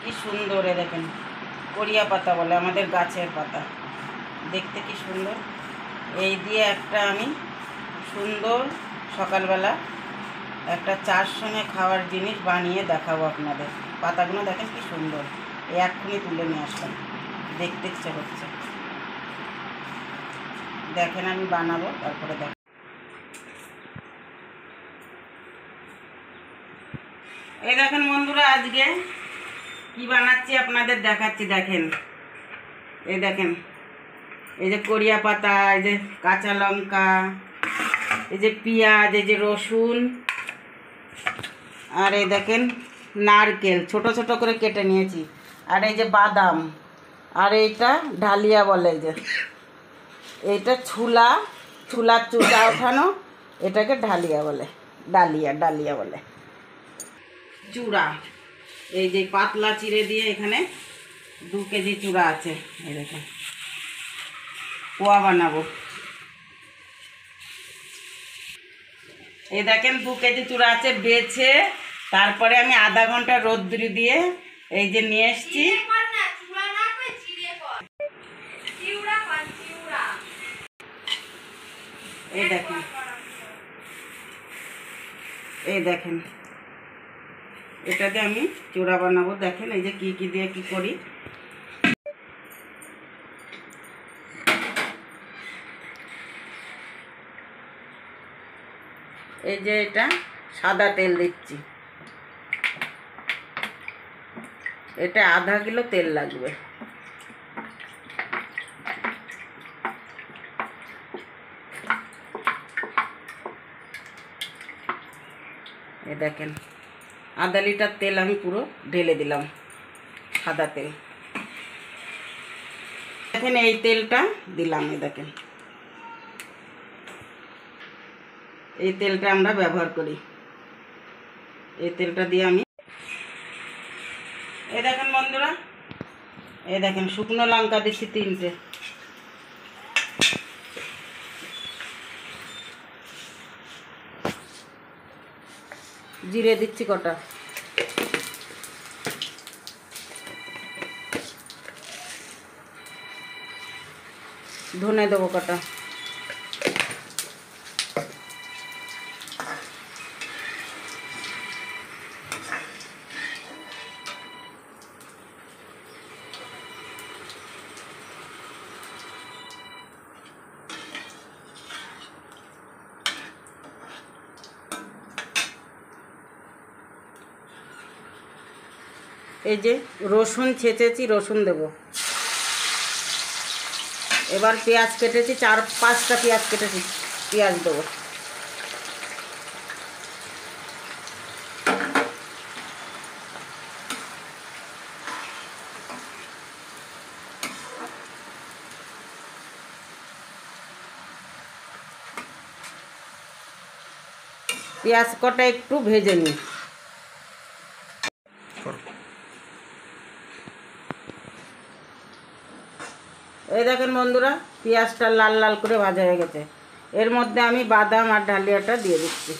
কি সুন্দর, দেখেন কোরিয়া পাতা বলে, আমাদের গাছের পাতা, দেখতে কি সুন্দর। এই দিয়ে একটা আমি সুন্দর সকালবেলা একটা চার সঙ্গে খাওয়ার জিনিস বানিয়ে দেখাবো আপনাদের। পাতাগুলো দেখেন কি সুন্দর, এক্ষুনি তুলে নিয়ে আসলাম, দেখতে ইচ্ছে হচ্ছে। দেখেন আমি বানাবো, তারপরে দেখেন। এই দেখেন বন্ধুরা, আজকে কি বানাচ্ছি আপনাদের দেখাচ্ছি। দেখেন, এই দেখেন, এই যে কোরিয়া পাতা, এই যে কাঁচা লঙ্কা, এই যে পেঁয়াজ, এই যে রসুন, আর এই দেখেন নারকেল ছোট ছোট করে কেটে নিয়েছি, আর এই যে বাদাম, আর এইটা ডালিয়া বলে, এই যে এইটা ছুলার চুলা ওঠানো, এটাকে ডালিয়া বলে, ডালিয়া বলে। চূড়া, এই যে পাতলা চিড়ে দিয়ে এখানে 2 কেজি চূড়া আছে, এই দেখেন পোয়া বানাবো। এই দেখেন 2 কেজি চূড়া আছে, বেছে তারপরে আমি আধা ঘন্টা রোদ্দুরে দিয়ে এই যে নিয়ে এসছি। এই দেখেন এটাতে আমি চূড়া বানাবো। দেখেন এই যে কি দিয়ে কি করি। এই যে এটা সাদা তেল দিচ্ছি, এটা আধা কিলো তেল লাগবে। এই দেখেন আধা লিটার তেল আমি পুরো ঢেলে দিলাম, সাদা তেল। দেখেন এই তেলটা দিলাম, এই দেখেন এই তেলটা আমরা ব্যবহার করি, এই তেলটা দিয়ে আমি। এই দেখেন বন্ধুরা, এই দেখেন শুকনো লঙ্কা দিচ্ছি 3টে, জিরে দিচ্ছি কটা, ধনে দেবো কটা, এই যে রসুন ছেঁচেছি, রসুন দেব। এবার পেঁয়াজ কেটেছি, 4-5টা পেঁয়াজ কেটেছি, পেঁয়াজ দেবো। পেঁয়াজ কটা একটু ভেজে নিই। এই দেখেন বন্ধুরা, পেঁয়াজটা লাল লাল করে ভাজা হয়ে গেছে। এর মধ্যে আমি বাদাম আর ডালিয়াটা দিয়ে দিচ্ছি।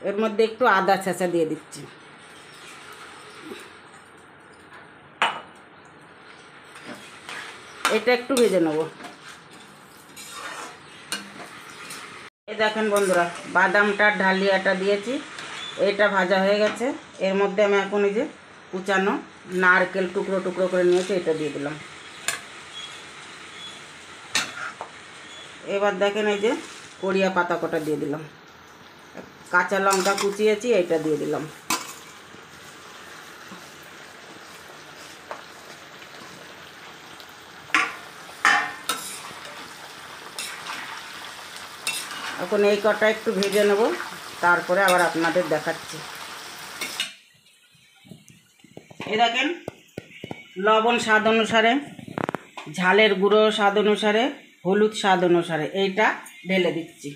এর মধ্যে একটু আদা ছেঁচা দিয়ে দিচ্ছি। এটা একটু ভেজে নেব। এই দেখেন বন্ধুরা, বাদামটা ডালিয়াটা দিয়েছি, এটা ভাজা হয়ে গেছে। এর মধ্যে আমি এখন এই যে কুচানো নারকেল টুকরো টুকরো করে নিয়েছি, এটা দিয়ে দিলাম। এবার দেখেন এই যে কোরিয়া পাতা কটা দিয়ে দিলাম, কাঁচা লঙ্কা কুচিয়েছি, এটা দিয়ে দিলাম। এখন এই কটা একটু ভেজে নেব, তারপরে আবার আপনাদের দেখাচ্ছি। এই দেখেন লবণ স্বাদ অনুসারে, ঝালের গুঁড়ো স্বাদ অনুসারে, হলুদ স্বাদ অনুসারে এইটা ঢেলে দিচ্ছি।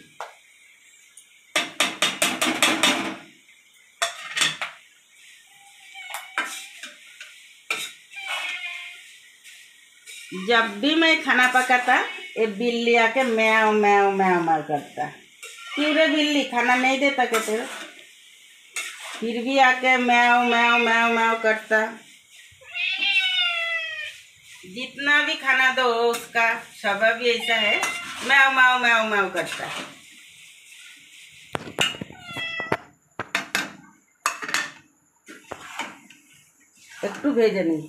जब भी मैं खाना पकाता ये बिल्ली आके म्याऊ म्याऊ म्याऊ म्याऊ करता। क्यों रे बिल्ली, खाना नहीं देता क्या तेरे? फिर भी आके म्याऊ म्याऊ म्याऊ म्याऊ करता। जितना भी खाना दो उसका स्वभाव भी ऐसा है, म्याऊ म्याऊ म्याऊ म्याऊ करता है। একটু ভেজে নিই।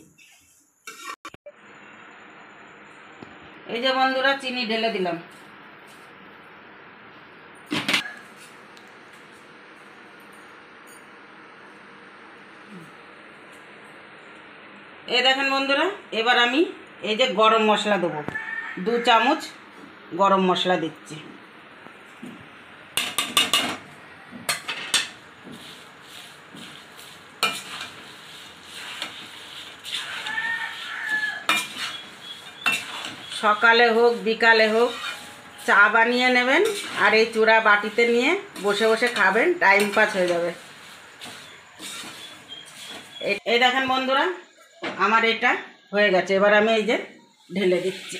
এই যে বন্ধুরা চিনি ঢেলে দিলাম। এই দেখেন বন্ধুরা, এবার আমি এই যে গরম মশলা দেবো, 2 চামচ গরম মশলা দিচ্ছি। সকালে হোক বিকালে হোক চা বানিয়ে নেবেন আর এই চূড়া বাটিতে নিয়ে বসে বসে খাবেন, টাইম পাস হয়ে যাবে। এই দেখেন বন্ধুরা আমার এটা হয়ে গেছে। এবার আমি এই যে ঢেলে দিচ্ছি।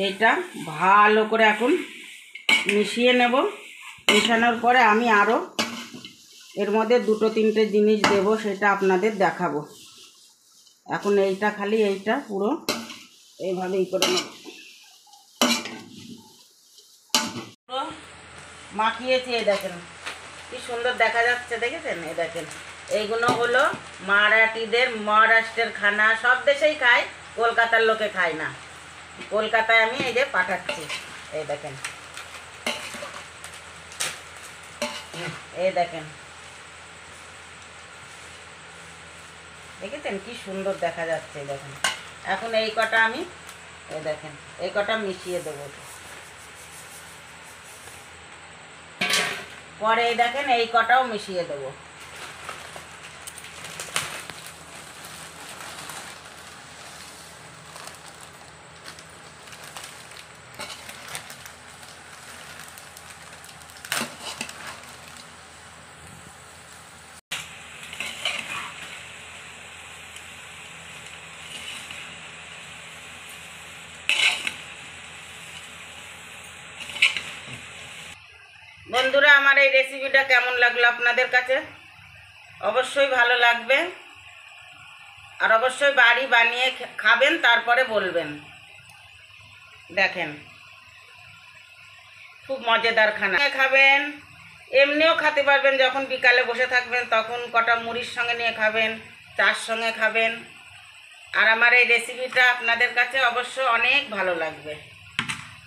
এটা ভালো করে এখন মিশিয়ে নেব। মেশানোর পরে আমি আরও এর মধ্যে 2-3টে জিনিস দেব, সেটা আপনাদের দেখাবো। এখন এইটা খালি এইটা পুরো এইভাবেই করে নেব। পুরো মাখিয়েছি, এই দেখেন কি সুন্দর দেখা যাচ্ছে, দেখেছেন? এই দেখেন এইগুলো হলো মারাঠিদের, মহারাষ্ট্রের খানা, সব দেশেই খায়, কলকাতার লোকে খায় না। কলকাতায় আমি এই যে পাঠাচ্ছি। এই দেখেন, এই দেখেন, দেখেছেন কি সুন্দর দেখা যাচ্ছে? দেখেন এখন এই কটা আমি এই দেখেন এই কটা মিশিয়ে দেবো। পরে এই দেখেন এই কটাও মিশিয়ে দেবো। বন্ধুরা আমার এই রেসিপিটা কেমন লাগলো আপনাদের কাছে? অবশ্যই ভালো লাগবে, আর অবশ্যই বাড়ি বানিয়ে খাবেন, তারপরে বলবেন। দেখেন খুব মজাদার খানা, খাবেন এমনিও খেতে পারবেন। যখন বিকালে বসে থাকবেন তখন কটা মুড়ির সঙ্গে নিয়ে খাবেন, চার সঙ্গে খাবেন। আর আমার এই রেসিপিটা আপনাদের কাছে অবশ্য অনেক ভালো লাগবে।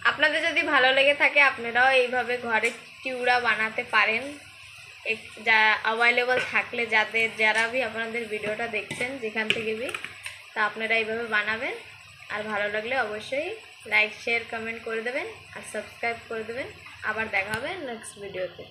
আপনাদের যদি ভালো লেগে থাকে আপনারাও এইভাবে ঘরে চিউড়া বানাতে পারেন, যা অ্যাভেলেবল থাকলে, যারা भी আপনাদের ভিডিওটা দেখছেন যেখান থেকে भी, তা আপনারা এইভাবে বানাবেন। আর ভালো লাগলে অবশ্যই লাইক শেয়ার কমেন্ট করে দেবেন আর সাবস্ক্রাইব করে দেবেন। আবার দেখা হবে নেক্সট ভিডিওতে।